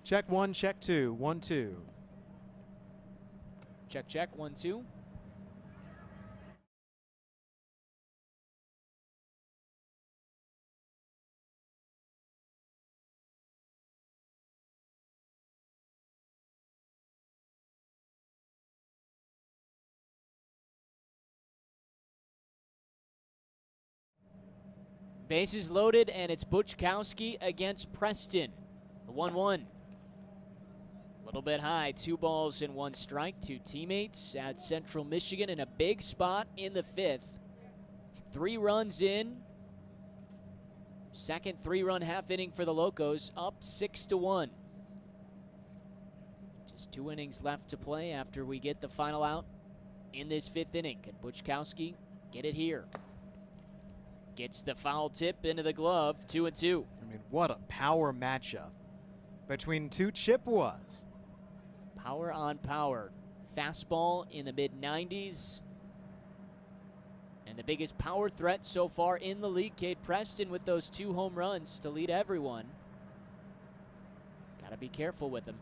Check 1, check 2, 1, 2. Check, check, 1, 2. Bases loaded, and it's Buchkowski against Preston. The 1-1. A little bit high, 2 balls and 1 strike. 2 teammates at Central Michigan in a big spot in the 5th. 3 runs in. Second 3-run half inning for the Locos, up 6-1. Just 2 innings left to play after we get the final out in this 5th inning. Can Buchkowski get it here? Gets the foul tip into the glove, 2-2. I mean, what a power matchup between two Chippewas. Power on power. Fastball in the mid-90s. And the biggest power threat so far in the league, Cade Preston, with those 2 home runs to lead everyone. Gotta be careful with him.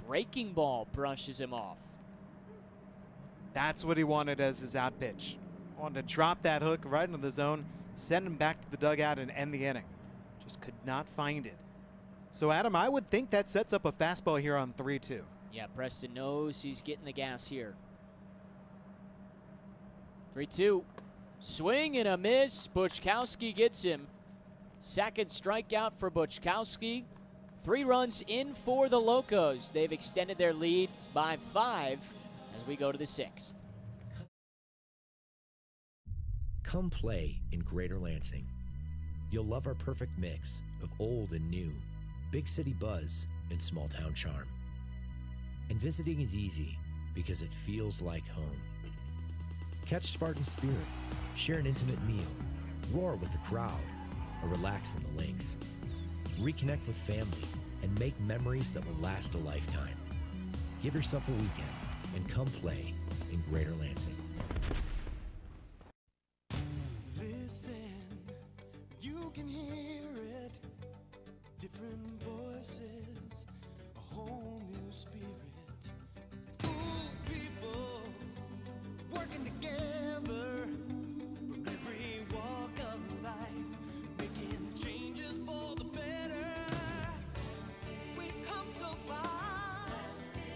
Breaking ball brushes him off. That's what he wanted as his out pitch. Wanted to drop that hook right into the zone, send him back to the dugout and end the inning. Just could not find it. So, Adam, I would think that sets up a fastball here on 3-2. Yeah, Preston knows he's getting the gas here. 3-2. Swing and a miss. Buchkowski gets him. Second strikeout for Buchkowski. 3 runs in for the Locos. They've extended their lead by 5 as we go to the 6th. Come play in Greater Lansing. You'll love our perfect mix of old and new, big city buzz and small town charm. And visiting is easy because it feels like home. Catch Spartan spirit, share an intimate meal, roar with the crowd, or relax in the links. Reconnect with family and make memories that will last a lifetime. Give yourself a weekend and come play in Greater Lansing. Can hear it, different voices, a whole new spirit. Ooh, people working together from every walk of life, making changes for the better. We've come so far,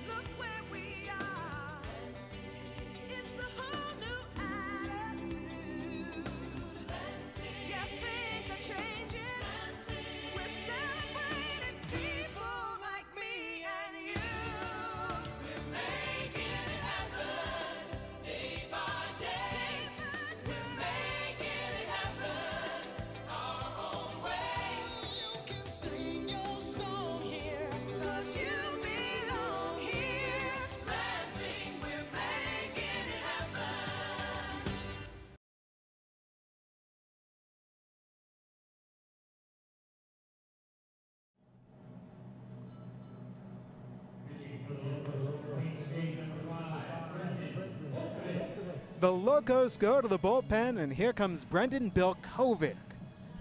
look where we are. It's a whole new attitude. Yeah, things are changing. We're celebrating people like me and you. We're making it happen day by day. We're making it happen our own way. You can sing your song here, 'cause you belong here. Lansing, we're making it happen. The Locos go to the bullpen, and here comes Brendan Bilkovic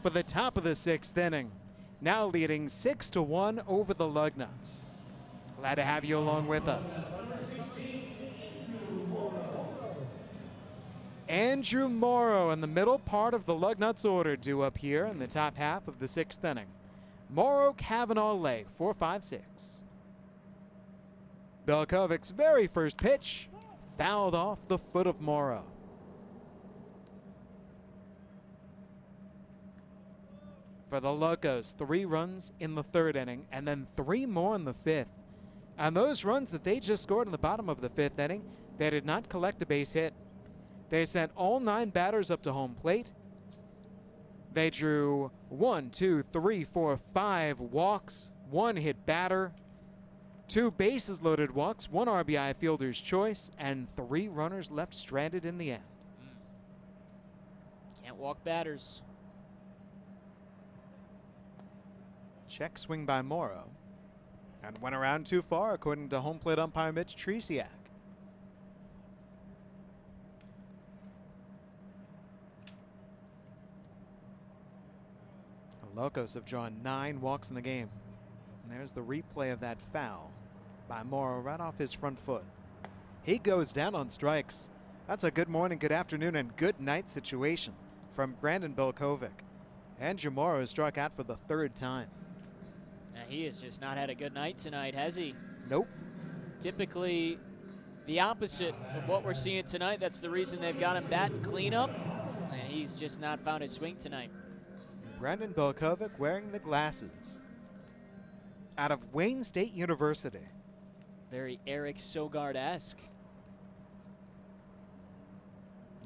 for the top of the 6th inning, now leading 6-1 over the Lugnuts. Glad to have you along with us. Andrew Morrow in the middle part of the Lugnuts order due up here in the top half of the 6th inning. Morrow, Kavanaugh, Lay, 4-5-6. Bilkovic's very first pitch fouled off the foot of Morrow. For the Locos, 3 runs in the 3rd inning and then 3 more in the 5th. And those runs that they just scored in the bottom of the 5th inning, they did not collect a base hit. They sent all 9 batters up to home plate. They drew 1, 2, 3, 4, 5 walks, 1 hit batter, 2 bases loaded walks, 1 RBI fielder's choice, and 3 runners left stranded in the end. Can't walk batters. Check swing by Morrow. And went around too far, according to home plate umpire Mitch Tresiak. The Locos have drawn 9 walks in the game. And there's the replay of that foul by Morrow right off his front foot. He goes down on strikes. That's a good morning, good afternoon, and good night situation from Brandon Belkovic. Andrew Morrow is struck out for the third time. Now, he has just not had a good night tonight, has he? Nope. Typically the opposite of what we're seeing tonight. That's the reason they've got him batting cleanup, and he's just not found his swing tonight. Brandon Belkovic wearing the glasses out of Wayne State University. Very Eric Sogard-esque.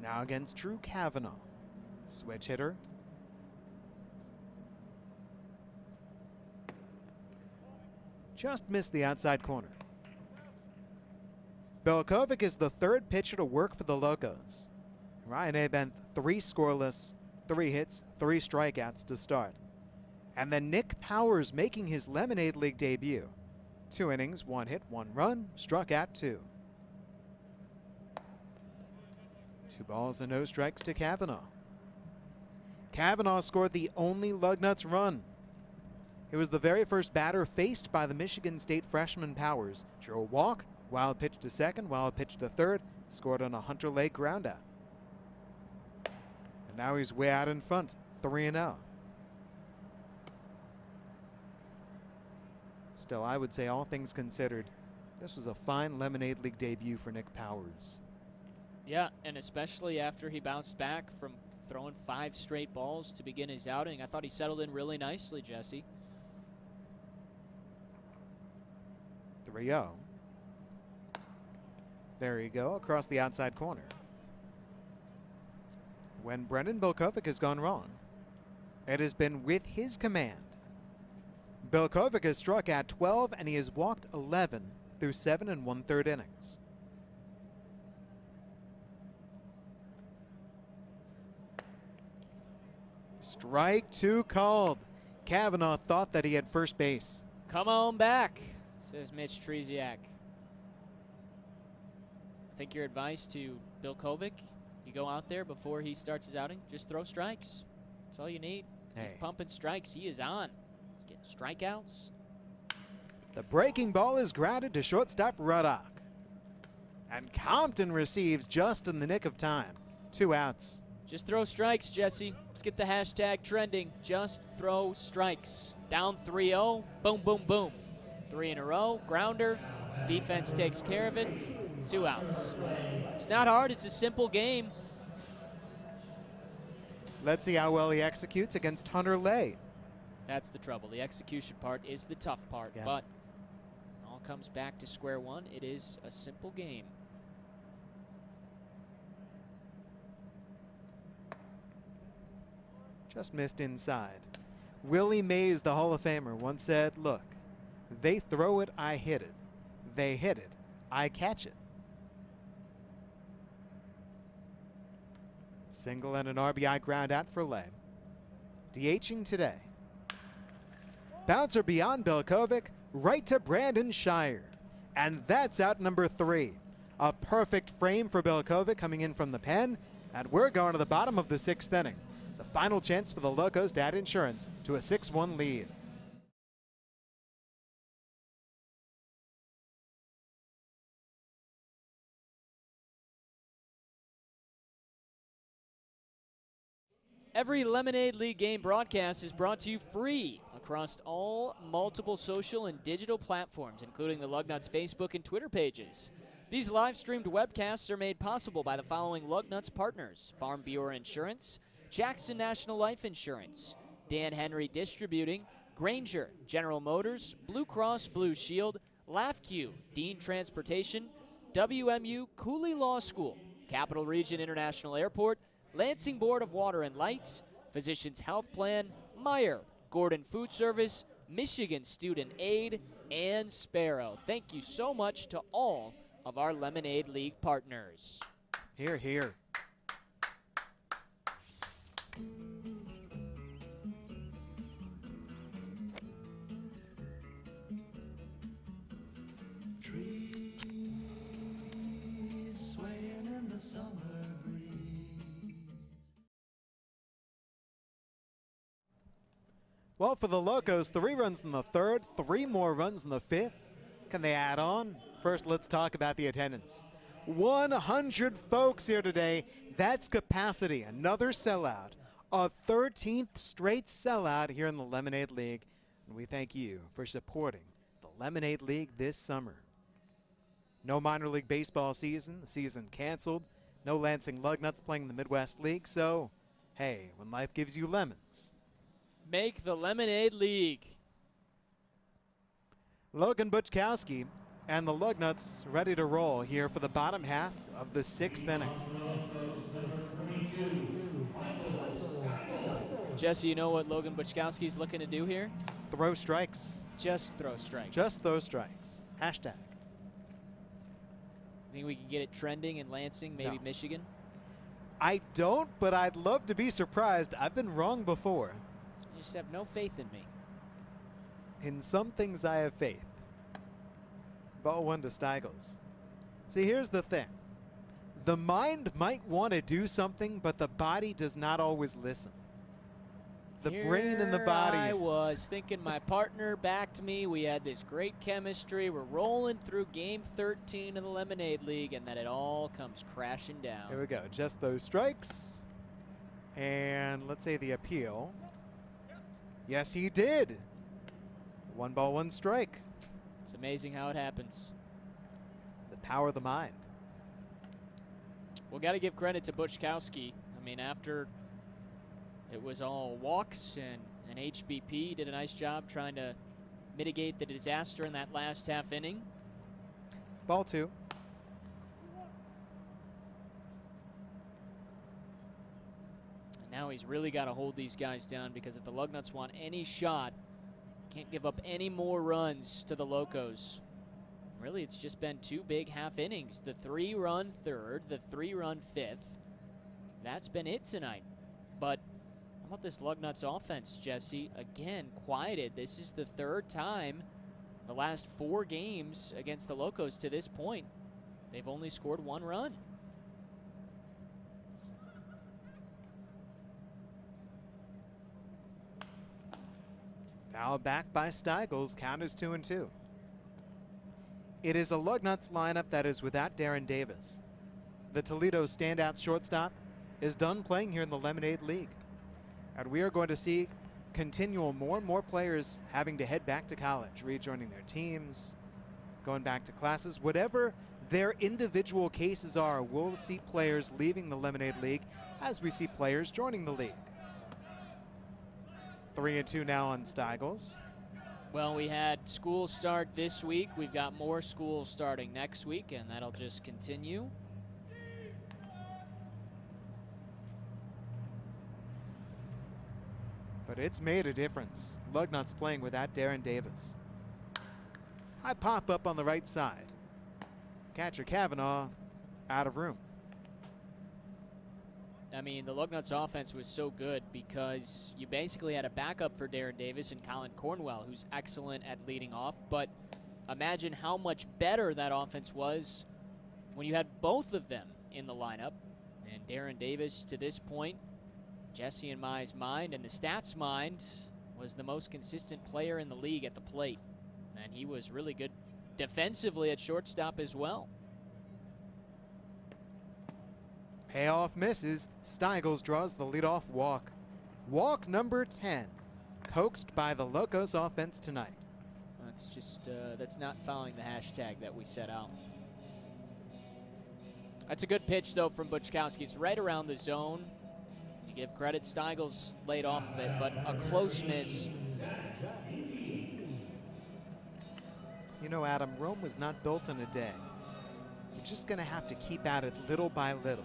Now against Drew Kavanaugh. Switch hitter. Just missed the outside corner. Belkovic is the third pitcher to work for the Locos. Ryan Abent 3 scoreless, 3 hits, 3 strikeouts to start. And then Nick Powers making his Lemonade League debut. 2 innings, 1 hit, 1 run, struck out 2. 2 balls and no strikes to Kavanaugh. Kavanaugh scored the only Lugnuts run. It was the very first batter faced by the Michigan State freshman Powers. Drew a walk, wild pitch to second, wild pitch to third, scored on a Hunter Lake groundout. And now he's way out in front, 3-0. Still, I would say all things considered, this was a fine Lemonade League debut for Nick Powers. Yeah, and especially after he bounced back from throwing 5 straight balls to begin his outing. I thought he settled in really nicely, Jesse. 3-0. There you go, across the outside corner. When Brendan Belkovic has gone wrong, it has been with his command. Belkovic has struck out 12 and he has walked 11 through 7 1/3 innings. Strike 2 called. Kavanaugh thought that he had first base. Come on back, says Mitch Tresiak. I think your advice to Belkovic, you go out there before he starts his outing, just throw strikes. That's all you need. He's Hey. pumping strikes. He is on. He's getting strikeouts. The breaking ball is grounded to shortstop Ruddock. And Compton receives just in the nick of time. 2 outs. Just throw strikes, Jesse. Let's get the hashtag trending. Just throw strikes. Down 3-0. Boom, boom, boom. 3 in a row. Grounder. Defense takes care of it. 2 outs. It's not hard. It's a simple game. Let's see how well he executes against Hunter Lay. That's the trouble. The execution part is the tough part, Yeah. but all comes back to square one. It is a simple game. Just missed inside. Willie Mays, the Hall of Famer, once said, look, they throw it, I hit it. They hit it, I catch it. Single and an RBI ground out for Lay. DHing today. Bouncer beyond Belkovic, right to Brandon Shire. And that's out number 3. A perfect frame for Belkovic coming in from the pen. And we're going to the bottom of the 6th inning. The final chance for the Locos to add insurance to a 6-1 lead. Every Lemonade League game broadcast is brought to you free across all multiple social and digital platforms, including the Lugnuts Facebook and Twitter pages. These live-streamed webcasts are made possible by the following Lugnuts partners: Farm Bureau Insurance, Jackson National Life Insurance, Dan Henry Distributing, Granger, General Motors, Blue Cross Blue Shield, LAFQ, Dean Transportation, WMU Cooley Law School, Capital Region International Airport, Lansing Board of Water and Lights, Physicians Health Plan, Meyer, Gordon Food Service, Michigan Student Aid, and Sparrow. Thank you so much to all of our Lemonade League partners. Here, here. Trees swaying in the summer breeze. Well, for the Locos, 3 runs in the third, 3 more runs in the fifth. Can they add on? First, let's talk about the attendance. 100 folks here today. That's capacity. Another sellout. A 13th straight sellout here in the Lemonade League. And we thank you for supporting the Lemonade League this summer. No minor league baseball season. The season canceled. No Lansing Lugnuts playing in the Midwest League. So, hey, when life gives you lemons, Make the Lemonade League. Logan Butchkowski and the Lugnuts ready to roll here for the bottom half of the 6th inning. Jesse, you know what Logan Butchkowski's looking to do here? Throw strikes. Just throw strikes. Just those strikes. Hashtag. Think we can get it trending in Lansing, maybe No. Michigan? I don't, but I'd love to be surprised. I've been wrong before. You just have no faith in me. In some things I have faith. Ball 1 to Steigels. See, here's the thing. The mind might want to do something, but the body does not always listen. The brain and the Here body. I was thinking my partner backed me. We had this great chemistry. We're rolling through game 13 of the Lemonade League, and then it all comes crashing down. Here we go. Just those strikes. And let's say the appeal. Yes, he did. 1 ball, 1 strike. It's amazing how it happens. The power of the mind. Well, got to give credit to Butchkowski. I mean, after it was all walks and HBP did a nice job trying to mitigate the disaster in that last half inning. Ball 2. And now he's really got to hold these guys down, because if the Lugnuts want any shot, can't give up any more runs to the Locos. Really, it's just been 2 big half innings. The 3-run third, the 3-run fifth. That's been it tonight. But how about this Lugnuts offense, Jesse? Again, quieted. This is the 3rd time the last 4 games against the Locos to this point. They've only scored 1 run. Foul back by Steigels. Count is 2-2. It is a Lugnuts lineup that is without Darren Davis. The Toledo standout shortstop is done playing here in the Lemonade League. And we are going to see continual more and more players having to head back to college, rejoining their teams, going back to classes. Whatever their individual cases are, we'll see players leaving the Lemonade League as we see players joining the league. 3-2 now on Steigels. Well, we had school start this week. We've got more school starting next week, and that'll just continue. But it's made a difference. Lugnuts playing without Darren Davis. High pop up on the right side. Catcher Kavanaugh out of room. I mean, the Lugnuts offense was so good because you basically had a backup for Darren Davis and Colin Cornwell, who's excellent at leading off. But imagine how much better that offense was when you had both of them in the lineup. And Darren Davis, to this point, Jesse and my mind and the stats mind, was the most consistent player in the league at the plate. And he was really good defensively at shortstop as well. Payoff misses. Steigels draws the leadoff walk. Walk number 10. Coaxed by the Locos offense tonight. That's just, that's not following the hashtag that we set out. That's a good pitch, though, from Butchkowski. It's right around the zone. You give credit, Steigels laid off of it, but a close miss. You know, Adam, Rome was not built in a day. You're just going to have to keep at it little by little.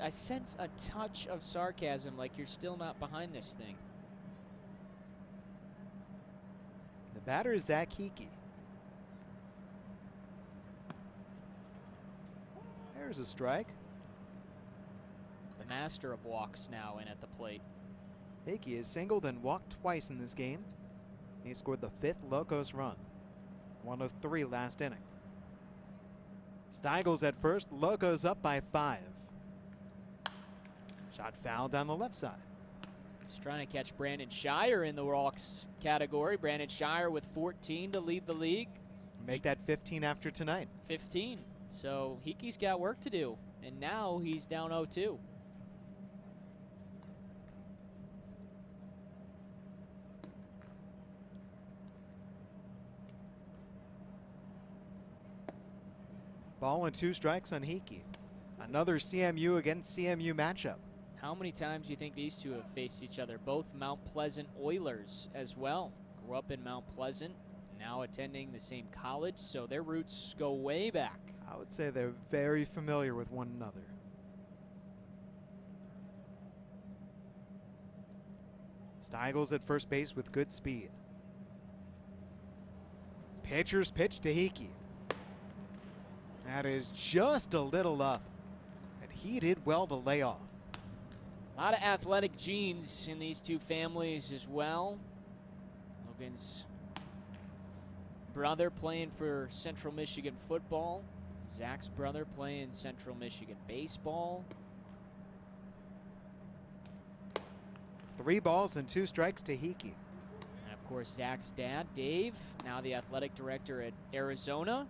I sense a touch of sarcasm, like you're still not behind this thing. The batter is Zach Hickey. There's a strike. The master of walks now in at the plate. Hickey has singled and walked twice in this game. He scored the 5th Locos run. 1 of 3 last inning. Steigels at first. Locos up by 5. Shot foul down the left side. Just trying to catch Brandon Shire in the walks category. Brandon Shire with 14 to lead the league. Make that 15 after tonight. 15. So Hickey's got work to do. And now he's down 0-2. Ball and 2 strikes on Hickey. Another CMU against CMU matchup. How many times do you think these two have faced each other? Both Mount Pleasant Oilers as well. Grew up in Mount Pleasant, now attending the same college, so their roots go way back. I would say they're very familiar with one another. Steigels at first base with good speed. Pitcher's pitch to Hickey. That is just a little up, and he did well to lay off. A lot of athletic genes in these two families as well. Logan's brother playing for Central Michigan football. Zach's brother playing Central Michigan baseball. 3 balls and 2 strikes to Hickey. And of course, Zach's dad, Dave, now the athletic director at Arizona,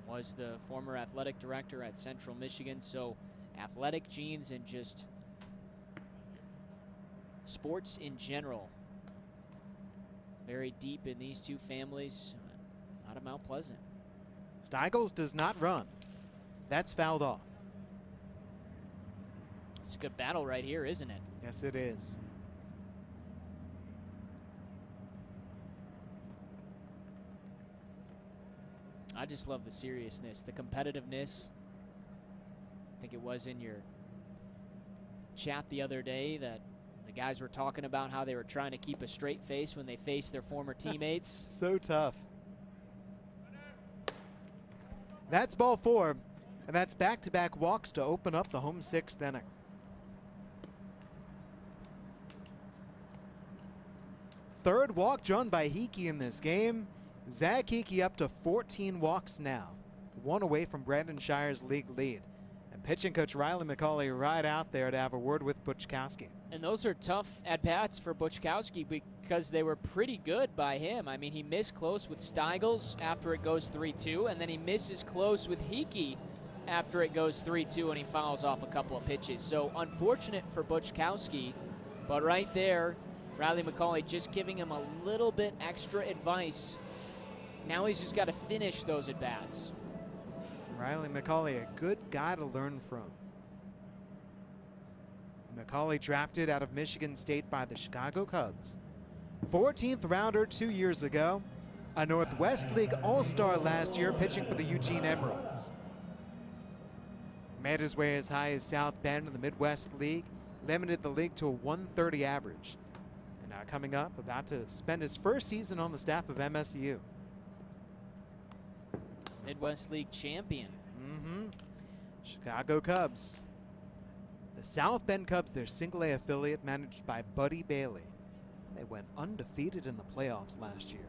was the former athletic director at Central Michigan. So athletic genes and just sports in general. Very deep in these two families out of Mount Pleasant. Steigels does not run. That's fouled off. It's a good battle right here, isn't it? Yes, it is. I just love the seriousness, the competitiveness. I think it was in your chat the other day that the guys were talking about how they were trying to keep a straight face when they faced their former teammates. So tough. That's ball 4, and that's back-to-back walks to open up the home 6th inning. Third walk drawn by Hickey in this game. Zach Hickey up to 14 walks now, 1 away from Brandon Shire's league lead. And pitching coach Riley McCauley right out there to have a word with Buczkowski. And those are tough at-bats for Buczkowski because they were pretty good by him. I mean, he missed close with Steigels after it goes 3-2, and then he misses close with Hickey after it goes 3-2, and he fouls off a couple of pitches. So unfortunate for Buczkowski, but right there, Riley McCauley just giving him a little bit extra advice. Now he's just got to finish those at-bats. Riley McCauley, a good guy to learn from. McCauley drafted out of Michigan State by the Chicago Cubs. 14th rounder 2 years ago. A Northwest League All-Star last year pitching for the Eugene Emeralds. Made his way as high as South Bend in the Midwest League. Limited the league to a 130 average. And now coming up, about to spend his first season on the staff of MSU. Midwest League champion. Chicago Cubs. The South Bend Cubs, their single-A affiliate managed by Buddy Bailey. They went undefeated in the playoffs last year.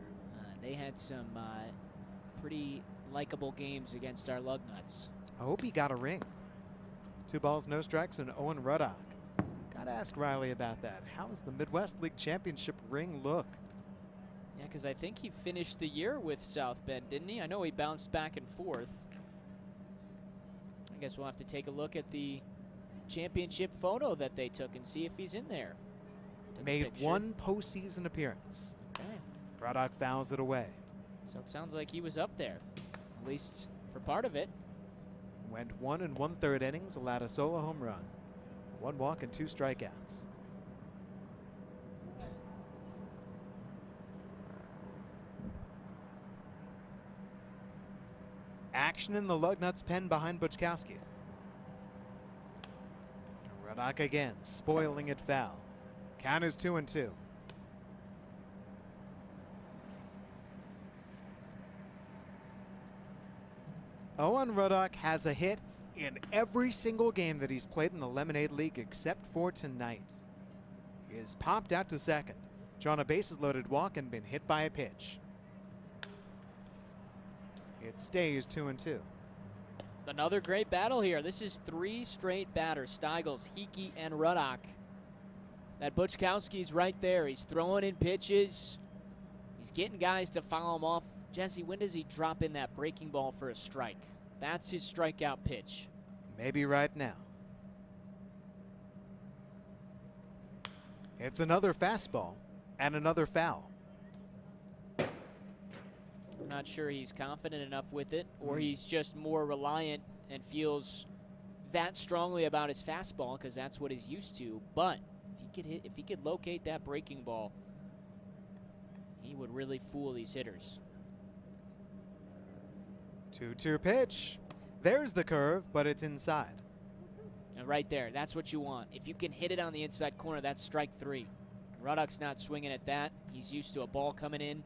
They had some pretty likable games against our Lugnuts. I hope he got a ring. 2 balls, no strikes, and Owen Ruddock. Gotta ask Riley about that. How does the Midwest League Championship ring look? Yeah, because I think he finished the year with South Bend, didn't he? I know he bounced back and forth. I guess we'll have to take a look at the championship photo that they took and see if he's in there. Took a Made picture. 1 postseason appearance. Okay. Ruddock fouls it away. So it sounds like he was up there, at least for part of it. Went 1 1/3 innings, allowed a solo home run. 1 walk and 2 strikeouts. Action in the Lugnuts pen behind Buczkowski. Ruddock again, spoiling it foul. Count is 2-2. Owen Ruddock has a hit in every single game that he's played in the Lemonade League except for tonight. He has popped out to second, drawn a bases loaded walk, and been hit by a pitch. It stays 2-2. Another great battle here. This is 3 straight batters, Steigels, Hickey, and Ruddock. that Buchkowski's right there. He's throwing in pitches. He's getting guys to foul him off. Jesse, when does he drop in that breaking ball for a strike? That's his strikeout pitch. Maybe right now. It's another fastball and another foul. I'm not sure he's confident enough with it, or he's just more reliant and feels that strongly about his fastball because that's what he's used to. But if he could locate that breaking ball, he would really fool these hitters. 2-2 pitch. There's the curve, but it's inside. And right there, that's what you want. If you can hit it on the inside corner, that's strike 3. Ruddock's not swinging at that. He's used to a ball coming in,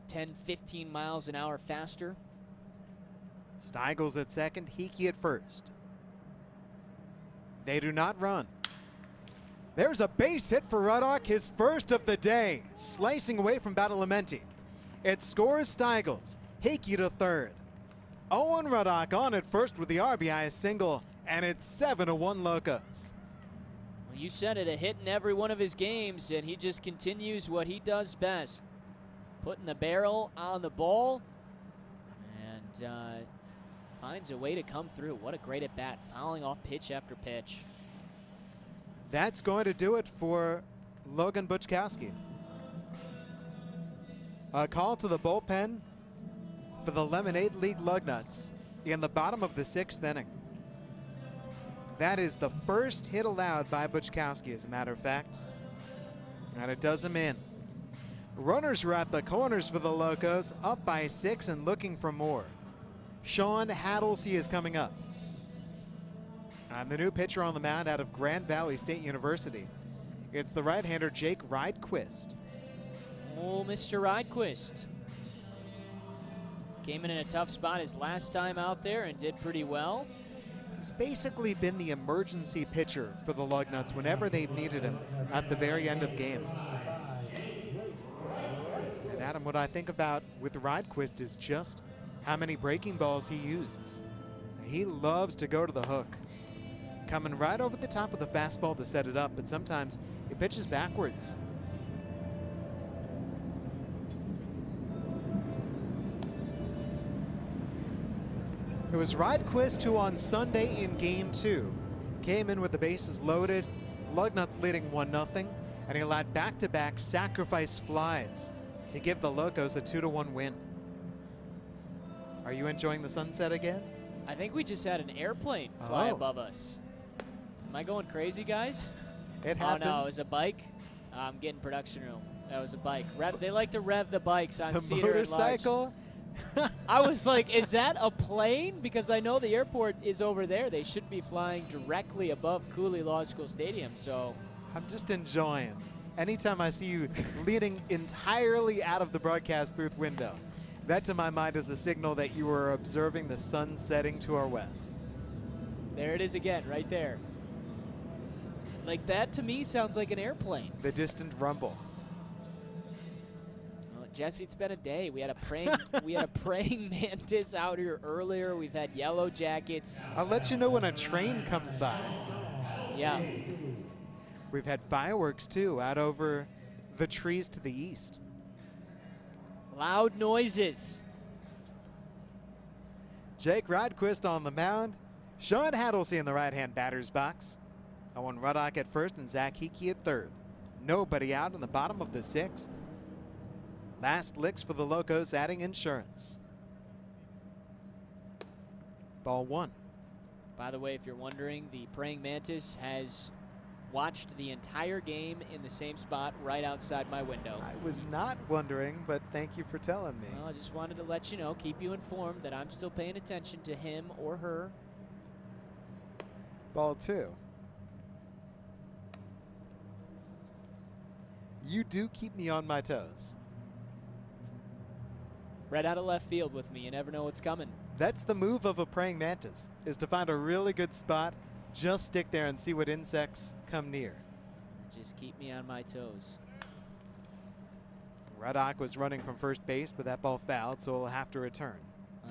10, 15 miles an hour faster. Steigels at second, Hickey at first. They do not run. There's a base hit for Ruddock, his first of the day, slicing away from Badalamenti. It scores Steigels, Hickey to third. Owen Ruddock on at first with the RBI single, and it's 7-1 Locos. Well, you said it, a hit in every one of his games, and he just continues what he does best. Putting the barrel on the ball, and finds a way to come through. What a great at-bat, fouling off pitch after pitch. That's going to do it for Logan Buchkowski. A call to the bullpen for the Lemonade League Lugnuts in the bottom of the 6th inning. That is the first hit allowed by Buchkowski, as a matter of fact, and it does him in. Runners are at the corners for the Locos, up by 6 and looking for more. Sean Hadlesey is coming up. And the new pitcher on the mound out of Grand Valley State University. It's the right-hander Jake Rydquist. Oh, Mr. Rydquist. Came in a tough spot his last time out there and did pretty well. He's basically been the emergency pitcher for the Lugnuts whenever they've needed him at the very end of games. And Adam, what I think about with Rydquist is just how many breaking balls he uses. He loves to go to the hook. Coming right over the top of the fastball to set it up, but sometimes he pitches backwards. It was Rydquist who on Sunday in Game 2 came in with the bases loaded, Lugnuts leading 1-0, and he allowed back-to-back sacrifice flies to give the Locos a 2-1 win. Are you enjoying the sunset again? I think we just had an airplane fly Oh. above us. Am I going crazy, guys? It Oh happens. no, it was a bike. I'm getting production room. That was a bike. They like to rev the bikes on The Cedar and Larch. motorcycle? I was like, is that a plane? Because I know the airport is over there. They should be flying directly above Cooley Law School Stadium. So I'm just enjoying. Anytime I see you leaning entirely out of the broadcast booth window, that to my mind is a signal that you are observing the sun setting to our west. there it is again, right there. Like that to me sounds like an airplane. The distant rumble. Well, Jesse, it's been a day. We had a praying mantis out here earlier. We've had yellow jackets. I'll let you know when a train comes by. Yeah. We've had fireworks too out over the trees to the east. Loud noises. Jake Rydquist on the mound. Sean Hadlesey in the right-hand batter's box. Owen Ruddock at first and Zach Hickey at third. Nobody out in the bottom of the 6th. Last licks for the Locos, adding insurance. Ball 1. By the way, if you're wondering, the praying mantis has watched the entire game in the same spot right outside my window. I was not wondering, but thank you for telling me. Well, I just wanted to let you know, keep you informed that I'm still paying attention to him or her. Ball 2. You do keep me on my toes. Right out of left field with me. You never know what's coming. That's the move of a praying mantis, is to find a really good spot, just stick there and see what insects come near. Just keep me on my toes. Ruddock was running from first base, but that ball fouled, so he'll have to return.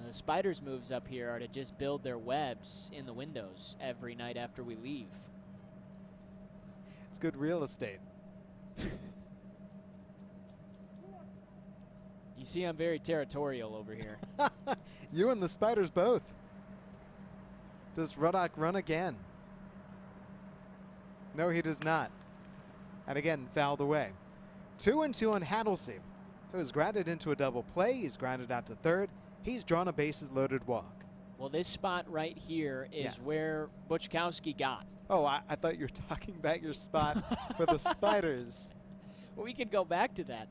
The spiders' moves up here are to just build their webs in the windows every night after we leave. It's good real estate. You see, I'm very territorial over here. You and the Spiders both. Does Ruddock run again? No, he does not. And again, fouled away. 2-2 on Hattlesey, who has grounded into a double play. He's grounded out to third. He's drawn a bases loaded walk. Well, this spot right here is Yes. where Buchkowski got. Oh, I thought you were talking about your spot for the Spiders. We can go back to that.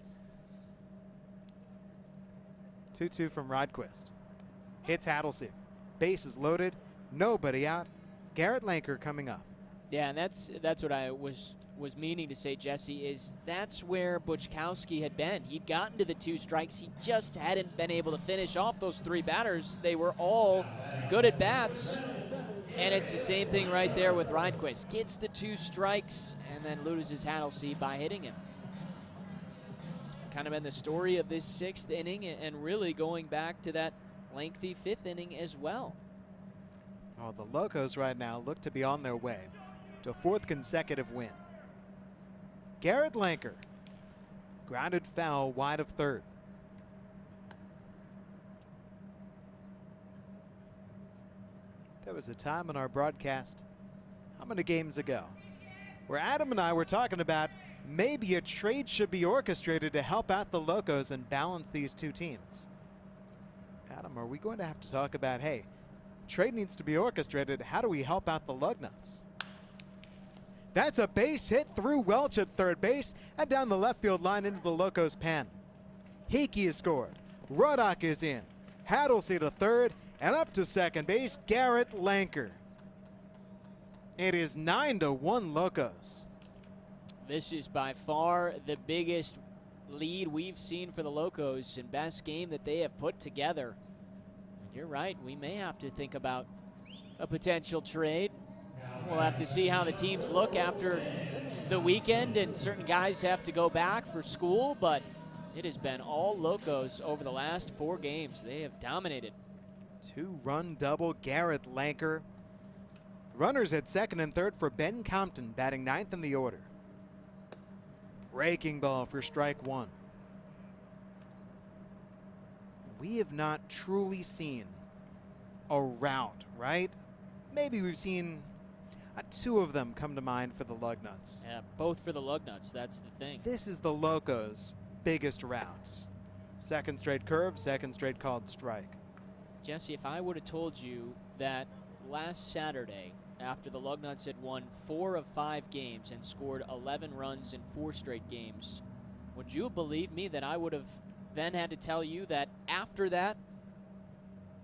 2-2 from Rodquist. Hits Hattlesey. Bases loaded. Nobody out. Garrett Lanker coming up. Yeah, and that's what I was meaning to say, Jesse, is that's where Buchkowski had been. He'd gotten to the 2 strikes. He just hadn't been able to finish off those 3 batters. They were all good at bats. And it's the same thing right there with Rodquist. Gets the 2 strikes and then loses Hattlesey by hitting him. It's kind of been the story of this 6th inning and really going back to that lengthy 5th inning as well. Oh, the Locos right now look to be on their way to a 4th consecutive win. Garrett Lanker, grounded foul wide of third. There was a time in our broadcast, how many games ago, where Adam and I were talking about maybe a trade should be orchestrated to help out the Locos and balance these 2 teams. Adam, are we going to have to talk about, hey, trade needs to be orchestrated, how do we help out the Lugnuts? That's a base hit through Welch at third base and down the left field line into the Locos' pen. Hickey has scored. Ruddock is in. Hattlesey to third and up to second base, Garrett Lanker. It is 9-1 Locos. This is by far the biggest lead we've seen for the Locos and best game that they have put together. And you're right, we may have to think about a potential trade. We'll have to see how the teams look after the weekend, and certain guys have to go back for school, but it has been all Locos over the last 4 games. They have dominated. 2-run double, Garrett Lanker. Runners at second and third for Ben Compton, batting 9th in the order. Breaking ball for strike 1. We have not truly seen a rout, right? Maybe we've seen 2 of them come to mind for the Lugnuts. Yeah, both for the Lugnuts, that's the thing. This is the Locos' biggest rout. Second straight curve, second straight called strike. Jesse, if I would have told you that last Saturday, after the Lugnuts had won 4 of 5 games and scored 11 runs in 4 straight games, would you believe me that I would have then had to tell you that after that,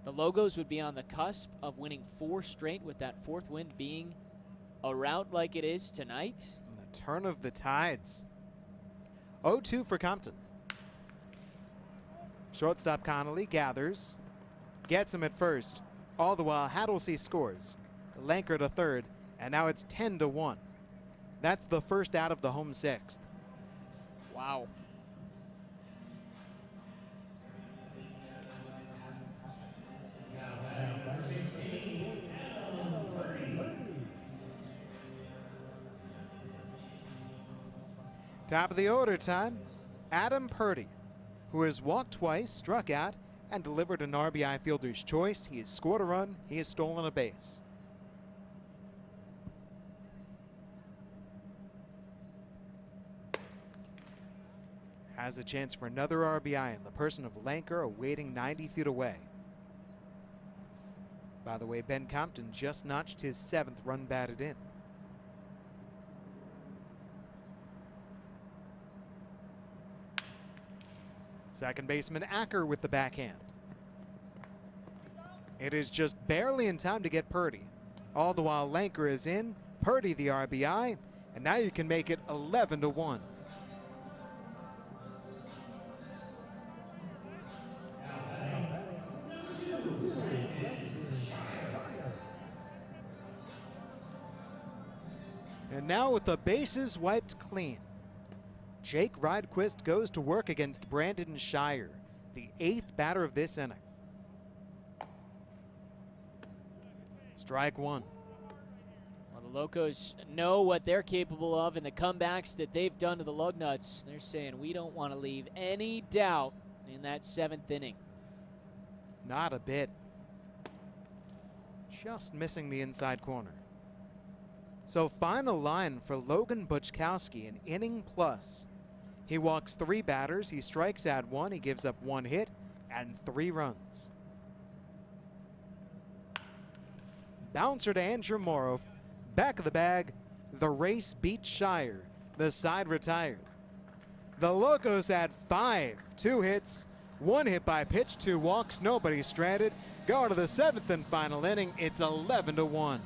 the Logos would be on the cusp of winning 4 straight, with that 4th win being a rout like it is tonight? And the turn of the tides. 0-2 for Compton. Shortstop Connolly gathers, gets him at first. All the while, Hattlesey scores. Lanker to third, and now it's 10-1. That's the first out of the home 6th. Wow. Top of the order time, Adam Purdy, who has walked twice, struck out, and delivered an RBI fielder's choice. He has scored a run. He has stolen a base. Has a chance for another RBI in the person of Lanker, awaiting 90 feet away. By the way, Ben Compton just notched his 7th run batted in. Second baseman Acker with the backhand. It is just barely in time to get Purdy. All the while Lanker is in, Purdy the RBI, and now you can make it 11-1. And now with the bases wiped clean, Jake Rodquist goes to work against Brandon Shire, the 8th batter of this inning. Strike 1. Well, The Locos know what they're capable of and the comebacks that they've done to the Lugnuts. They're saying we don't want to leave any doubt in that 7th inning. Not a bit. Just missing the inside corner. So final line for Logan Buczkowski, an inning plus. He walks 3 batters, he strikes out 1, he gives up 1 hit and 3 runs. Bouncer to Andrew Morrow. Back of the bag, the race beat Shire. The side retired. The Locos had 5, 2 hits, 1 hit by pitch, 2 walks, nobody stranded. Go to the 7th and final inning. It's 11-1.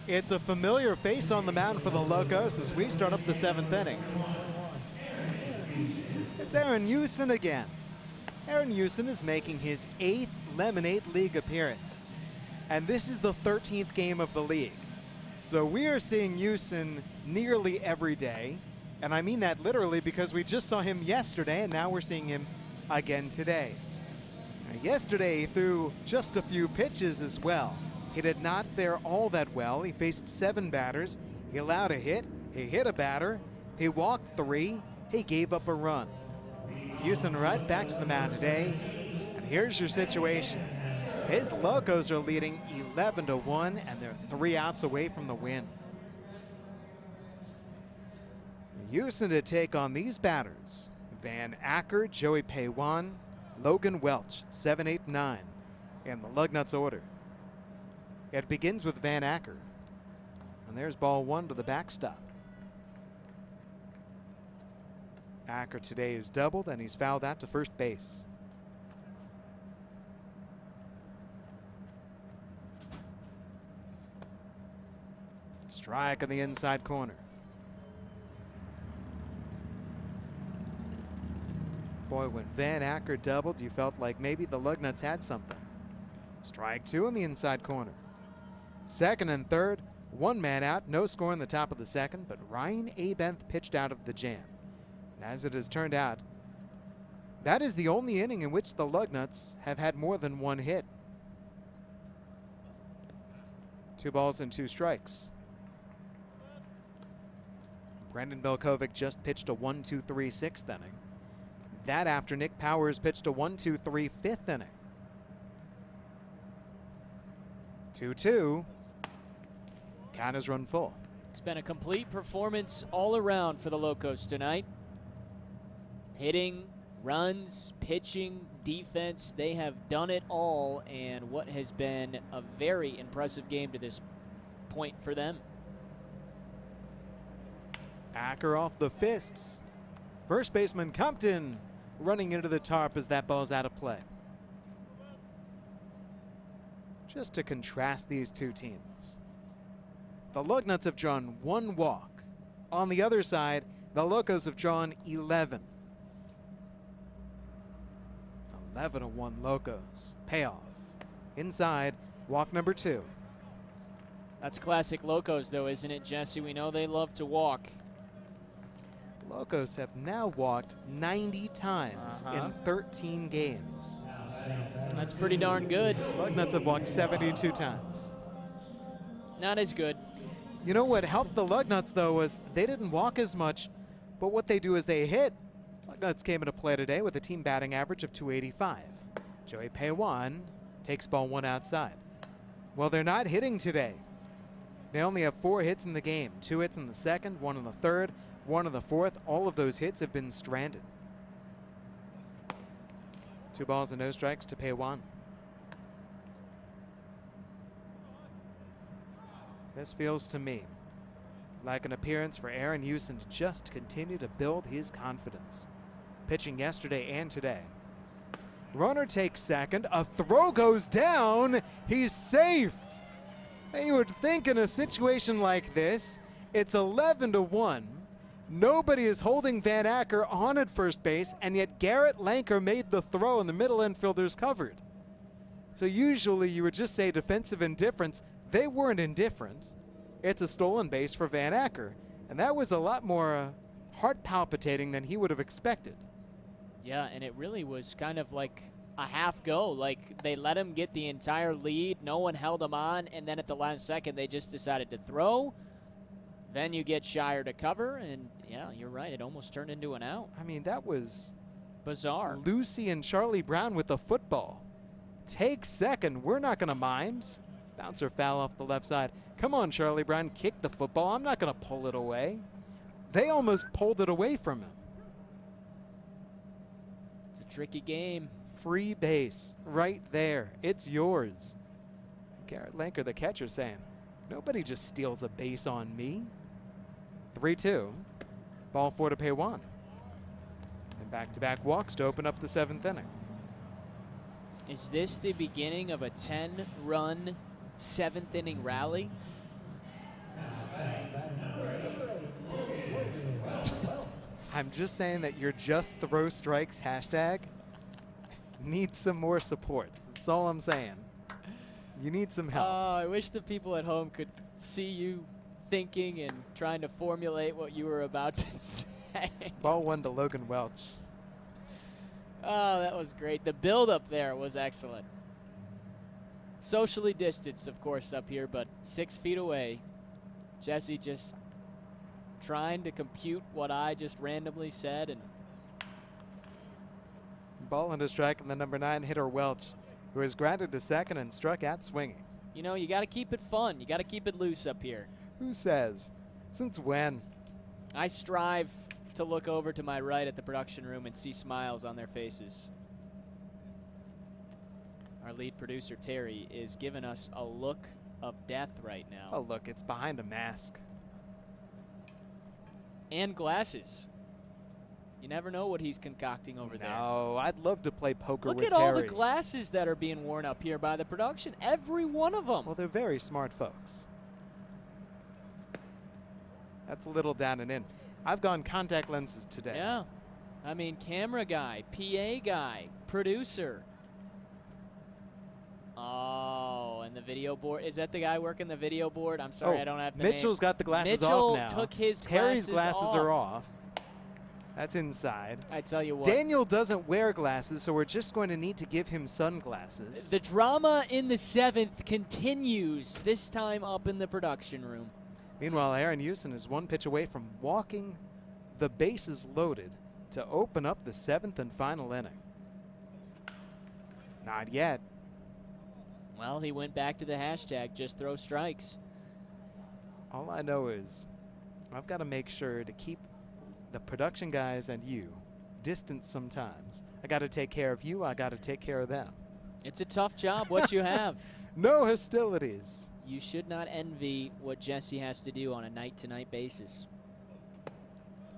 It's a familiar face on the mound for the Locos as we start up the 7th inning. It's Aaron Houston again. Aaron Houston is making his 8th Lemonade League appearance. And this is the 13th game of the league. So we are seeing Houston nearly every day. And I mean that literally because we just saw him yesterday and now we're seeing him again today. Now, yesterday he threw just a few pitches as well. He did not fare all that well. He faced 7 batters. He allowed a hit. He hit a batter. He walked 3. He gave up a run. Houston right back to the mound today. And here's your situation. His Locos are leading 11-1, and they're 3 outs away from the win. Houston to take on these batters: Van Acker, Joey Paywan, Logan Welch, 7, 8, 9 in the Lugnuts order. It begins with Van Acker. And there's ball 1 to the backstop. Acker today is doubled and he's fouled out to first base. Strike on the inside corner. Boy, when Van Acker doubled, you felt like maybe the Lugnuts had something. Strike 2 on the inside corner. 2nd and 3rd, 1 man out, no score in the top of the 2nd, but Ryan Abenth pitched out of the jam. And as it has turned out, that is the only inning in which the Lugnuts have had more than 1 hit. 2 balls and 2 strikes. Brendan Belkovic just pitched a 1-2-3 6th inning. That after Nick Powers pitched a 1-2-3 5th inning. 2-2. Count is run full. It's been a complete performance all around for the Locos tonight. Hitting, runs, pitching, defense, they have done it all, and what has been a very impressive game to this point for them. Acker off the fists. First baseman Compton running into the tarp as that ball's out of play. Just to contrast these two teams, the Lugnuts have drawn 1 walk. On the other side, the Locos have drawn 11. 11-1 Locos. Payoff. Inside, walk number 2. That's classic Locos, though, isn't it, Jesse? We know they love to walk. Locos have now walked 90 times in 13 games. That's pretty darn good. Lugnuts have walked 72 times. Not as good. You know what helped the Lugnuts, though, was they didn't walk as much, but what they do is they hit. Lugnuts came into play today with a team batting average of 285. Joey Peiwan takes ball 1 outside. Well, they're not hitting today. They only have 4 hits in the game. 2 hits in the second, 1 in the third, 1 in the fourth. All of those hits have been stranded. 2 balls and no strikes to Peiwan. This feels to me like an appearance for Aaron Houston to just continue to build his confidence. Pitching yesterday and today. Runner takes second. A throw goes down. He's safe. You would think in a situation like this, it's 11-1. Nobody is holding Van Acker on at first base, and yet Garrett Lanker made the throw and the middle infielders covered. So usually you would just say defensive indifference. They weren't indifferent. It's a stolen base for Van Acker, and that was a lot more heart palpitating than he would have expected. Yeah, and it really was kind of like a half go. Like, they let him get the entire lead. No one held him on, and then at the last second, they just decided to throw. Then you get Shire to cover, and yeah, you're right. It almost turned into an out. I mean, that was Bizarre. Lucy and Charlie Brown with the football. Take second. We're not going to mind. Bouncer foul off the left side. Come on, Charlie Brown. Kick the football. I'm not going to pull it away. They almost pulled it away from him. It's a tricky game. Free base right there. It's yours. Garrett Lanker, the catcher, saying, nobody just steals a base on me. 3-2. Ball 4 to Peiwan. And back-to-back walks to open up the 7th inning. Is this the beginning of a 10-run 7th inning rally? I'm just saying that your just throw strikes hashtag needs some more support. That's all I'm saying. You need some help. Oh, I wish the people at home could see you thinking and trying to formulate what you were about to say. Ball 1 to Logan Welch. Oh, that was great. The build-up there was excellent. Socially distanced, of course, up here, but 6 feet away. Jesse just trying to compute what I just randomly said. And Ball into strike, and the number 9 hitter Welch, who is grounded to second and struck out swinging. you know, you got to keep it fun. You got to keep it loose up here. Who says? Since when? I strive to look over to my right at the production room and see smiles on their faces. Our lead producer, Terry, is giving us a look of death right now. Oh, look, it's behind a mask. And glasses. You never know what he's concocting over there. No, I'd love to play poker Look with at all the Terry. glasses that are being worn up here by the production. Every one of them. Well, they're very smart folks. That's a little down and in. I've gone contact lenses today. Yeah. I mean, camera guy, PA guy, producer. Oh, and the video board. Is that the guy working the video board? I'm sorry, I don't have the Mitchell's name. got the glasses Mitchell off now. took his Terry's glasses glasses are off. That's inside. I tell you what. Daniel doesn't wear glasses, so we're just going to need to give him sunglasses. The drama in the 7th continues, this time up in the production room. Meanwhile, Aaron Houston is 1 pitch away from walking the bases loaded to open up the 7th and final inning. Not yet. Well, he went back to the hashtag, just throw strikes. All I know is I've got to make sure to keep the production guys and you distant sometimes. I got to take care of you. I got to take care of them. It's a tough job, what you have. No hostilities. You should not envy what Jesse has to do on a night-to-night basis.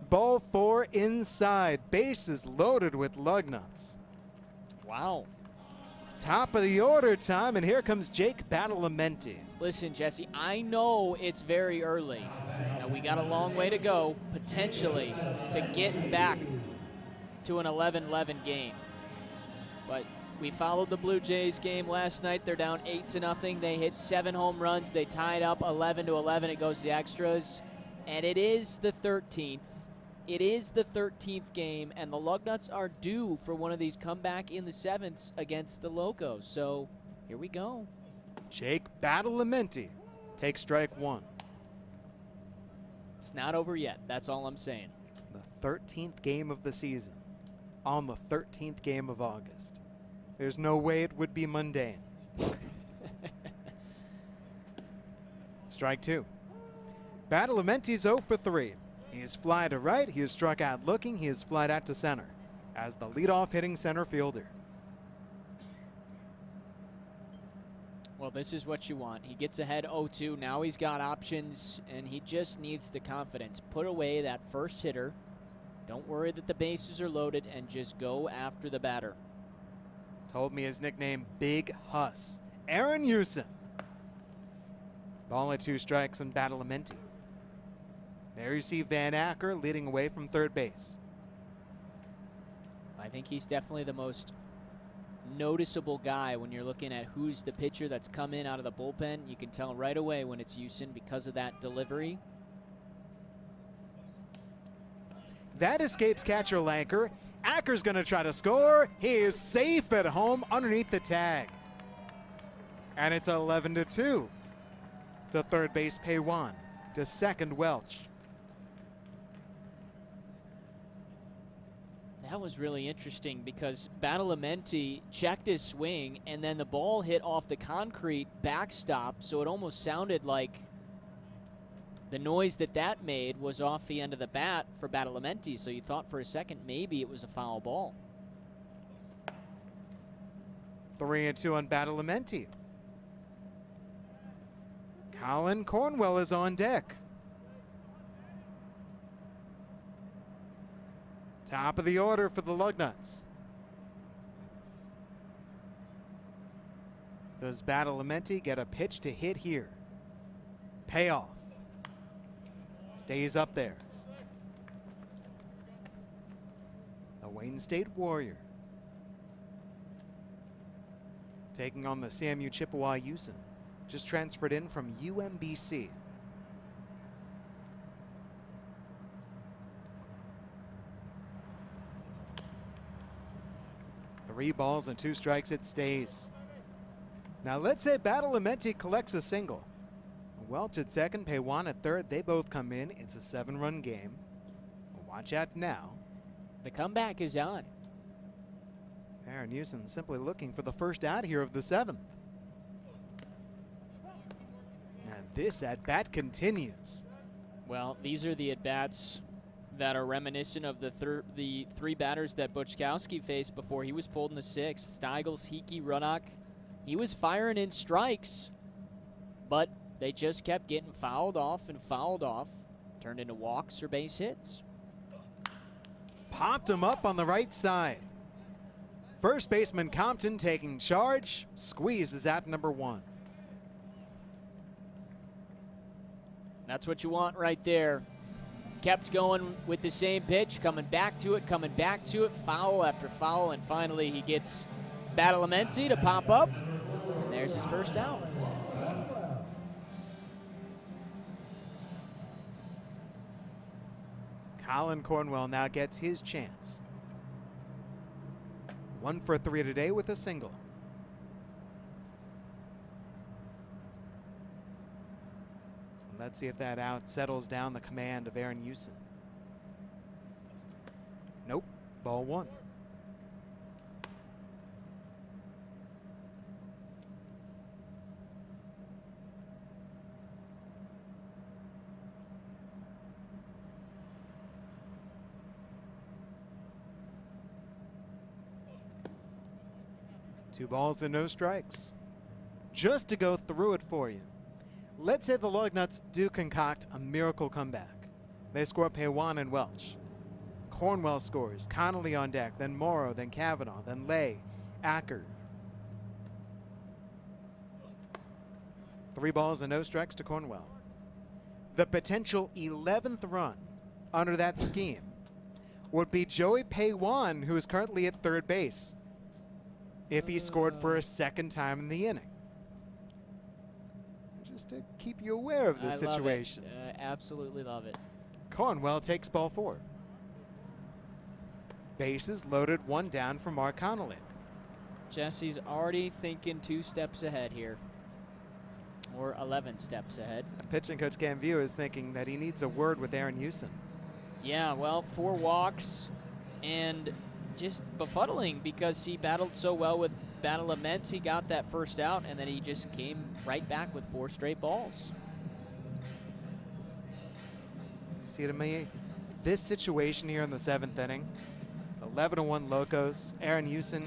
Ball 4 inside. Bases loaded with Lugnuts. Wow. Top of the order time, and here comes Jake Badalamenti. Listen, Jesse, I know it's very early. Now, we got a long way to go, potentially, to get back to an 11-11 game. But we followed the Blue Jays game last night. They're down 8-0. They hit 7 home runs. They tied up 11-11. It goes to extras. And it is the 13th. It is the 13th game, and the Lugnuts are due for one of these comeback in the 7th against the Locos. So here we go. Jake Badalamenti takes strike 1. It's not over yet. That's all I'm saying. The 13th game of the season on the 13th game of August. There's no way it would be mundane. Strike 2. Badalamenti's 0 for 3. He is fly to right, he is struck out looking, he is flied out to center as the leadoff hitting center fielder. Well, this is what you want. He gets ahead 0-2. Now he's got options, and he just needs the confidence. Put away that first hitter. Don't worry that the bases are loaded, and just go after the batter. Told me his nickname Big Huss. Aaron Houston. Ball at 2 strikes on Badalamenti. There you see Van Acker leading away from third base. I think he's definitely the most noticeable guy when you're looking at who's the pitcher that's come in out of the bullpen. You can tell right away when it's Houston because of that delivery. That escapes catcher Lanker. Acker's going to try to score. He is safe at home underneath the tag. And it's 11-2 to third base Paywan, to second Welch. That was really interesting because Badalamenti checked his swing and then the ball hit off the concrete backstop, so it almost sounded like the noise that made was off the end of the bat for Badalamenti, so you thought for a second maybe it was a foul ball. 3-2 on Badalamenti. Colin Cornwell is on deck. Top of the order for the Lugnuts. Does Badalamenti get a pitch to hit here? Payoff. Stays up there. The Wayne State Warrior taking on the SAMU Chippewa Houston. Just transferred in from UMBC. Three balls and 2 strikes, it stays. Now let's say Badalamenti collects a single. Welch at second, Paywan at third. They both come in. It's a 7-run game. Watch out now. The comeback is on. Aaron Houston simply looking for the first out here of the 7th. And this at-bat continues. Well, these are the at-bats that are reminiscent of the 3 batters that Buczkowski faced before he was pulled in the 6th. Steigels, Hickey, Runnock. He was firing in strikes, but they just kept getting fouled off and fouled off. Turned into walks or base hits. Popped him up on the right side. First baseman Compton taking charge. Squeezes out number 1. That's what you want right there. Kept going with the same pitch, coming back to it, foul after foul, and finally he gets Badalamenti to pop up, and there's his first out. Colin Cornwell now gets his chance. 1 for 3 today with a single. Let's see if that out settles down the command of Aaron Houston. Nope, ball 1. Two balls and no strikes. Just to go through it for you. Let's say the Lugnuts do concoct a miracle comeback. They score Paywan and Welch. Cornwell scores, Connolly on deck, then Morrow, then Kavanaugh, then Lay, Acker. 3 balls and no strikes to Cornwell. The potential 11th run under that scheme would be Joey Paywan, who is currently at third base. if he scored for a second time in the inning. Just to keep you aware of this situation. Absolutely love it. Cornwell takes ball 4. Bases loaded, 1 down for Mark Connolly. Jesse's already thinking 2 steps ahead here. Or 11 steps ahead. Pitching coach Cam View is thinking that he needs a word with Aaron Houston. Yeah, well, 4 walks and just befuddling because he battled so well with Badalamenti. He got that first out, and then he just came right back with 4 straight balls. See, to me, this situation here in the 7th inning, 11-1 Locos, Aaron Houston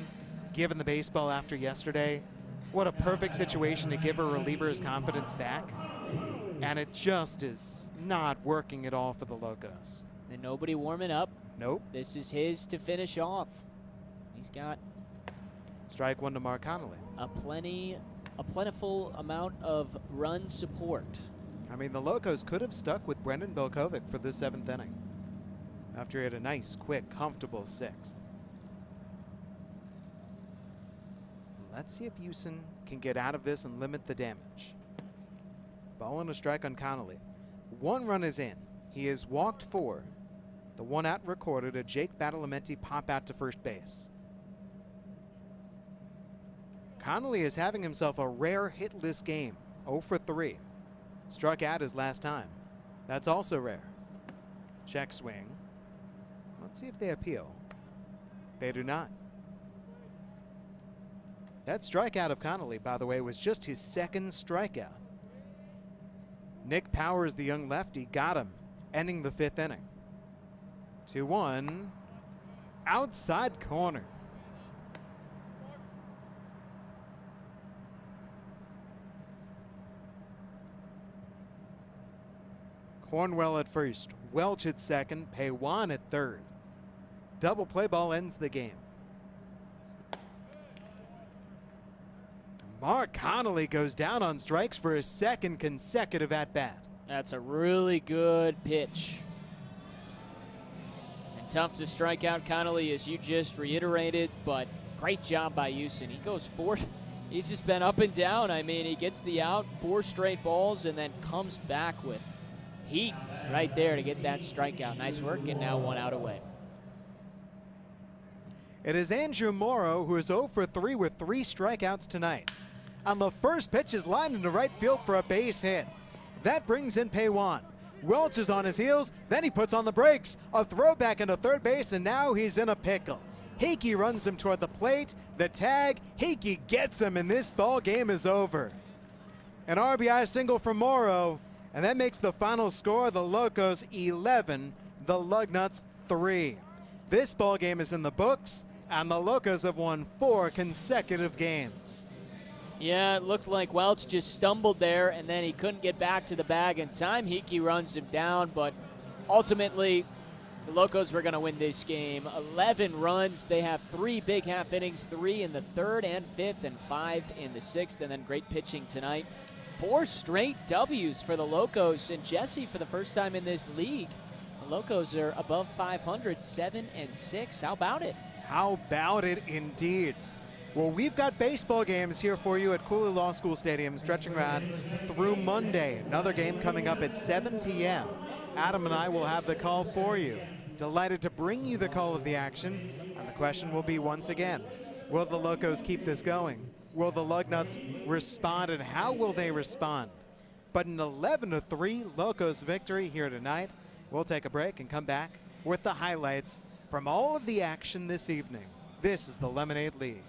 given the baseball after yesterday. What a perfect situation to give a reliever his confidence back. And it just is not working at all for the Locos. And nobody warming up. Nope. This is his to finish off. He's got Strike 1 to Mark Connolly. a plentiful amount of run support. I mean, the Locos could have stuck with Brendan Belkovic for this 7th inning after he had a nice, quick, comfortable 6th. Let's see if Houston can get out of this and limit the damage. Ball and a strike on Connolly. 1 run is in. He has walked 4. The 1 out recorded, a Jake Badalamenti pop out to first base. Connolly is having himself a rare hitless game, 0 for 3. Struck out his last time. That's also rare. Check swing. Let's see if they appeal. They do not. That strikeout of Connolly, by the way, was just his 2nd strikeout. Nick Powers, the young lefty, got him, ending the 5th inning. 2-1. Outside corner. Cornwell at first, Welch at second, Paywan at third. Double play ball ends the game. Mark Connolly goes down on strikes for his 2nd consecutive at-bat. That's a really good pitch. And tough to strike out Connolly, as you just reiterated, but great job by Houston. He goes 4. He's just been up and down. I mean, he gets the out, 4 straight balls, and then comes back with heat right there to get that strikeout. Nice work, and now 1 out away. It is Andrew Morrow, who is 0 for 3 with 3 strikeouts tonight. On the first pitch is lined into right field for a base hit. That brings in Paywan. Welch is on his heels, then he puts on the brakes. A throwback into third base, and now he's in a pickle. Hickey runs him toward the plate. The tag, Hickey gets him, and this ball game is over. An RBI single for Morrow, and that makes the final score the Locos 11, the Lugnuts 3. This ball game is in the books, and the Locos have won 4 consecutive games. Yeah, it looked like Welch just stumbled there, and then he couldn't get back to the bag in time. Hickey runs him down, but ultimately the Locos were going to win this game. 11 runs. They have 3 big half innings, 3 in the 3rd and 5th, and 5 in the 6th, and then great pitching tonight. 4 straight W's for the Locos, and Jesse, for the first time in this league, the Locos are above 500, 7-6. How about it? How about it indeed? Well, we've got baseball games here for you at Cooley Law School Stadium, stretching around through Monday. Another game coming up at 7 p.m. Adam and I will have the call for you. Delighted to bring you the call of the action. And the question will be once again, will the Locos keep this going? Will the Lugnuts respond, and how will they respond? But an 11-3 Locos victory here tonight. We'll take a break and come back with the highlights from all of the action this evening. This is the Lemonade League.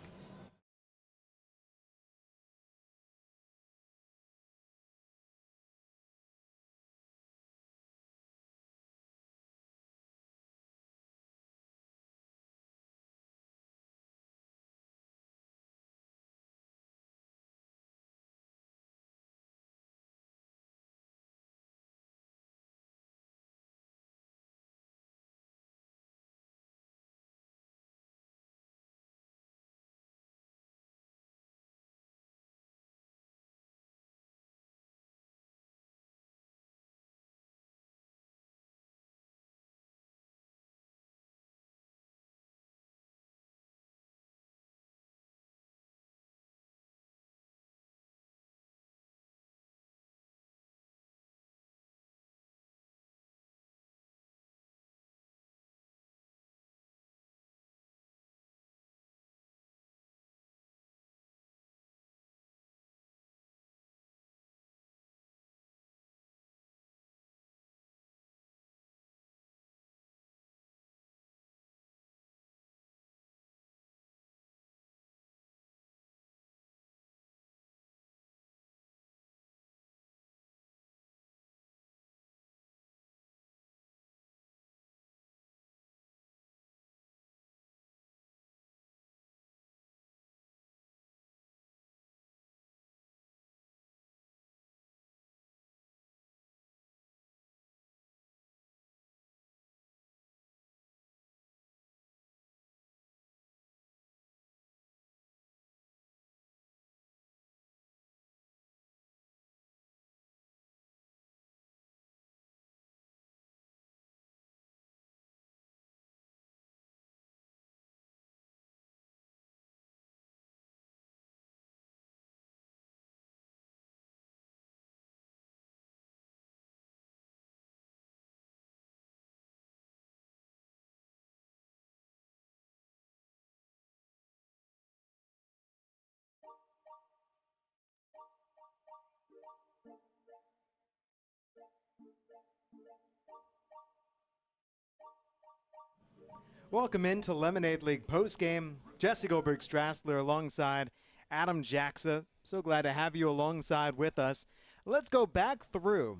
Welcome into Lemonade League postgame. Jesse Goldberg Strassler alongside Adam Jacksa. So glad to have you alongside with us. Let's go back through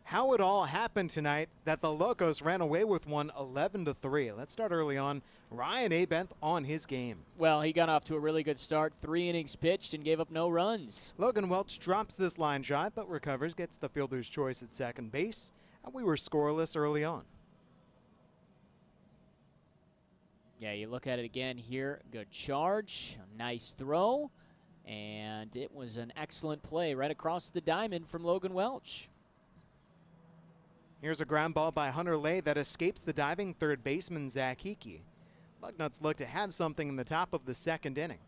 how it all happened tonight that the Locos ran away with one 11-3. Let's start early on. Ryan Abenth on his game. Well, he got off to a really good start. 3 innings pitched and gave up no runs. Logan Welch drops this line drive but recovers, gets the fielder's choice at second base. And we were scoreless early on. Yeah, you look at it again here. Good charge, a nice throw, and it was an excellent play right across the diamond from Logan Welch. Here's a ground ball by Hunter Lay that escapes the diving third baseman Zach Hickey. Lugnuts look to have something in the top of the second inning.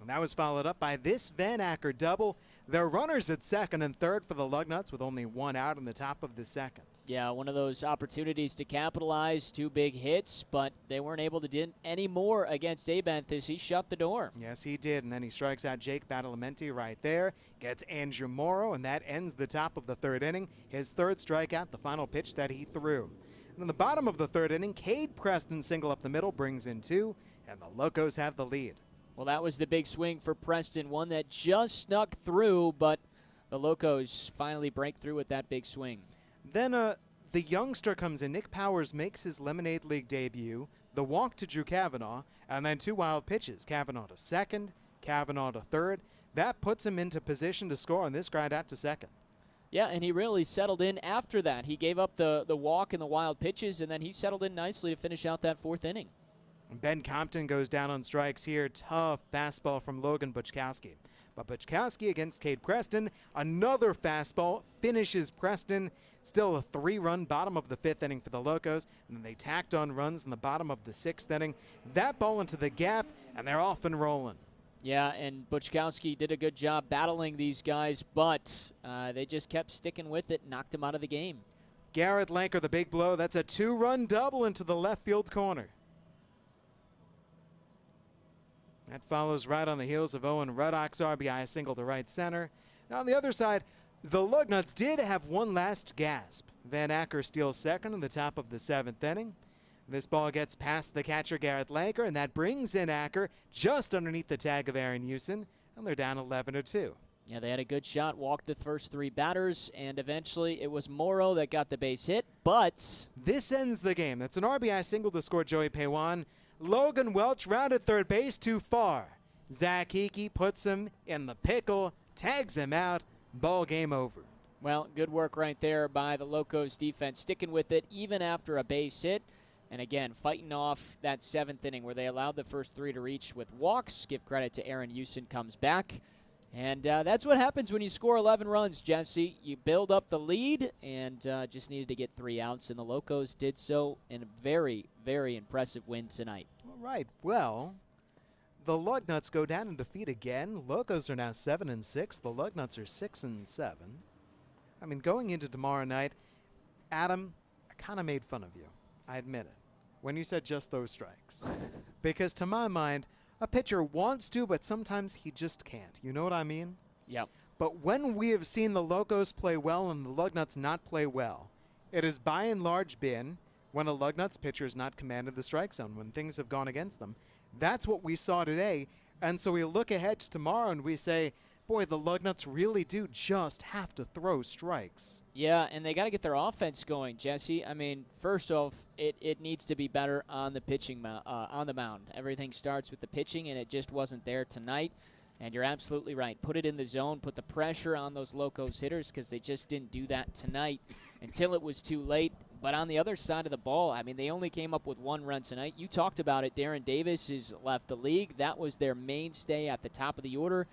And that was followed up by this Van Acker double. There are runners at second and third for the Lugnuts with only one out in the top of the second. Yeah, one of those opportunities to capitalize, 2 big hits, but they weren't able to do any more against Abenth as he shut the door. Yes, he did, and then he strikes out Jake Badalamenti right there, gets Andrew Morrow, and that ends the top of the third inning. His third strikeout, the final pitch that he threw. And in the bottom of the third inning, Cade Preston single up the middle brings in 2, and the Locos have the lead. Well, that was the big swing for Preston, one that just snuck through, but the Locos finally break through with that big swing. Then the youngster comes in. Nick Powers makes his Lemonade League debut. The walk to Drew Kavanaugh, and then 2 wild pitches. Kavanaugh to second, Kavanaugh to third. That puts him into position to score on this ground out to second. Yeah, and he really settled in after that. He gave up the walk and the wild pitches, and then he settled in nicely to finish out that 4th inning. Ben Compton goes down on strikes here. Tough fastball from Logan Buchkowski. But Buchkowski against Cade Preston. Another fastball finishes Preston. Still a 3-run bottom of the 5th inning for the Locos. And then they tacked on runs in the bottom of the 6th inning. That ball into the gap, and they're off and rolling. Yeah, and Buchkowski did a good job battling these guys, but they just kept sticking with it, knocked him out of the game. Garrett Lanker, the big blow. That's a 2-run double into the left field corner. That follows right on the heels of Owen Ruddock's RBI single to right center. Now on the other side, the Lugnuts did have one last gasp. Van Acker steals second in the top of the 7th inning. This ball gets past the catcher Garrett Lanker, and that brings in Acker just underneath the tag of Aaron Houston, and they're down 11-2. Yeah, they had a good shot, walked the first 3 batters, and eventually it was Morrow that got the base hit, but This ends the game. That's an RBI single to score Joey Paywan. Logan Welch rounded third base too far. Zach Hickey puts him in the pickle, tags him out, ball game over. well, good work right there by the Locos defense, sticking with it even after a base hit. And again, fighting off that 7th inning where they allowed the first 3 to reach with walks. Give credit to Aaron Houston, comes back. And that's what happens when you score 11 runs, Jesse. You build up the lead and just needed to get 3 outs, and the Locos did so in a very, very impressive win tonight. All right, well, the Lugnuts go down in defeat again. Locos are now 7-6. The Lugnuts are 6-7. I mean, going into tomorrow night, Adam, I kind of made fun of you. I admit it. When you said just those strikes. Because to my mind, a pitcher wants to, but sometimes he just can't. You know what I mean? Yep. But when we have seen the Locos play well and the Lugnuts not play well, it has by and large been when a Lugnuts pitcher has not commanded the strike zone, when things have gone against them. That's what we saw today. And so we look ahead to tomorrow and we say, boy, the Lugnuts really do just have to throw strikes. Yeah, and they got to get their offense going, Jesse. I mean, first off, it needs to be better on the pitching on the mound. Everything starts with the pitching, and it just wasn't there tonight. And you're absolutely right. Put it in the zone, put the pressure on those Locos hitters because they just didn't do that tonight until it was too late. But on the other side of the ball, I mean, they only came up with 1 run tonight. You talked about it. Darren Davis has left the league. That was their mainstay at the top of the order.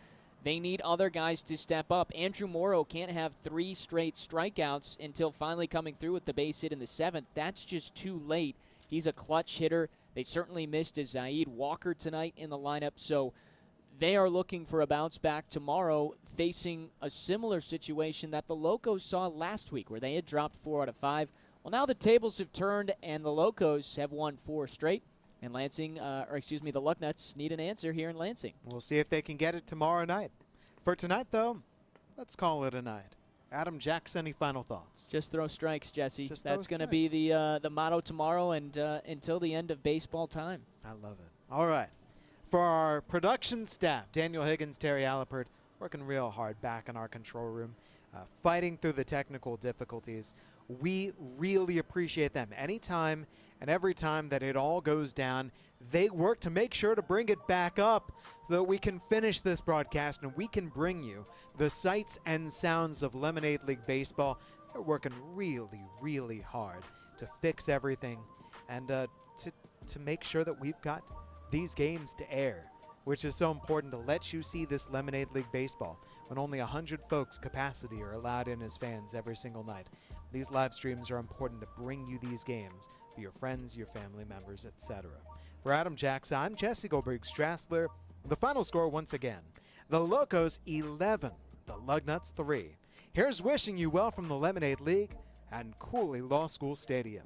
They need other guys to step up. Andrew Morrow can't have 3 straight strikeouts until finally coming through with the base hit in the 7th. That's just too late. He's a clutch hitter. They certainly missed a Zaid Walker tonight in the lineup, so they are looking for a bounce back tomorrow, facing a similar situation that the Locos saw last week, where they had dropped 4 out of 5. Well, now the tables have turned, and the Locos have won 4 straight. And the Lugnuts need an answer here in Lansing. We'll see if they can get it tomorrow night. For tonight, though, let's call it a night. Adam Jackson, any final thoughts? Just throw strikes, Jesse. Just throw That's going to be the motto tomorrow and until the end of baseball time. I love it. All right. For our production staff, Daniel Higgins, Terry Allipert, working real hard back in our control room, fighting through the technical difficulties. We really appreciate them. Anytime and every time that it all goes down, they work to make sure to bring it back up so that we can finish this broadcast and we can bring you the sights and sounds of Lemonade League Baseball. They're working really, really hard to fix everything and to make sure that we've got these games to air, which is so important to let you see this Lemonade League Baseball when only 100 folks capacity are allowed in as fans every single night. These live streams are important to bring you these games for your friends, your family members, etc. For Adam Jackson, I'm Jesse Goldberg-Strassler. The final score once again, the Locos 11, the Lugnuts 3. Here's wishing you well from the Lemonade League and Cooley Law School Stadium.